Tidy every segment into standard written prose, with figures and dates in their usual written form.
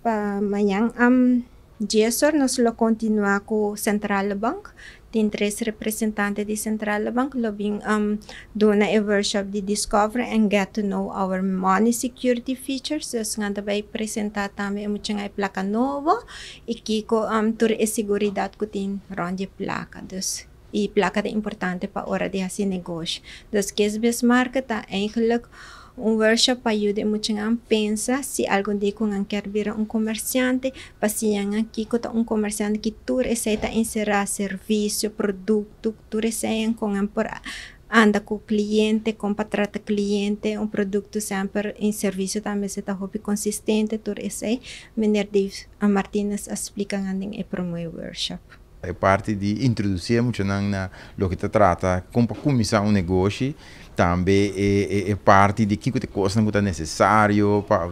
para amanhã. Jesor nos lo continua com Central Bank. Tem 3 representantes de Central Bank lobbying doing a workshop de discover and get to know our money security features. Dus nga vai apresentar também muita placa nova e kiko tur e seguridade que tem ronde placa. Dus e placa é importante para hora de fazer negócio. Dus Kesbes marca tá eigenlijk workshop para ajudar muito a pensar se algum dia com quer vir comerciante, para se aqui com comerciante que tu receita inserir serviço, produto, tu receita com anda com o cliente, com trata cliente, produto sempre em serviço também se está hobby consistente, tu receita, Meneer Dave Martinez explica em promover workshop. É parte de introduzir muito na lo que te trata como começar negócio também é parte de que coisa que é necessário para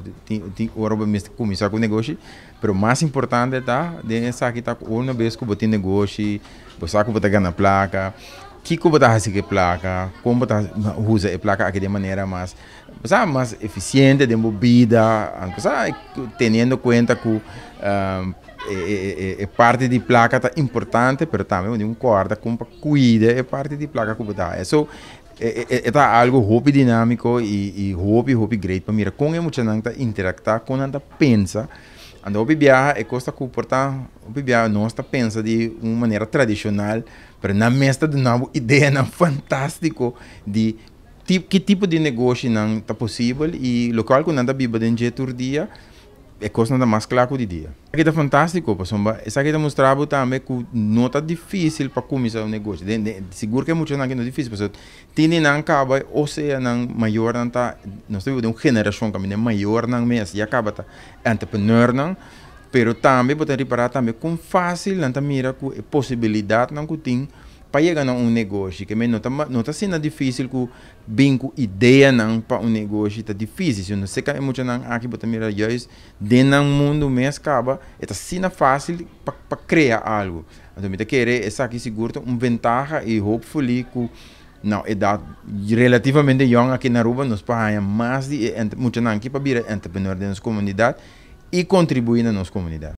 começar com o negócio, mas o mais importante tá de saber que uma vez que você tem negócio, você sabe que você ganha placa, que você faz a placa, como você usa a placa de maneira mais eficiente, de movida, tendo em conta que parte de placa tá importante, mas também um corda como para cuidar é parte de placa que você dá. Isso é algo hobby dinâmico e hobby great para mira com muito nanta interactar com nanta pensa. Anda o viajar é coisa que portanto o viajar nós tá pensa de uma maneira tradicional, mas na mesma de uma ideia não fantástico de que tipo de negócio não tá possível e local que nanda biba de jeito dia é coisa nada mais claro de dia. Aqui tá fantástico, pessoal. Essa aqui tá mostrando também que não tá difícil para começar um negócio. Seguro que é muito não difícil, pessoal. Tem não acaba ou seja não maior não tá, nós temos uma geração que é maior não mesmo e acaba tá entrepreneur não, pero também pode reparar também com fácil não tá mira com possibilidade não que tem para chegar a negócio, que não está sendo difícil que bem com ideia não para negócio está difícil. Se não sei que é muito não aqui para mira juiz dentro do mundo mesmo acaba está sendo fácil para criar algo. Então me querer essa aqui seguro vantagem e hopefully que não é relativamente young aqui na Aruba nos paga mais de muito não aqui para vir entrepreneur da nossa comunidade e contribuir na nossa comunidade.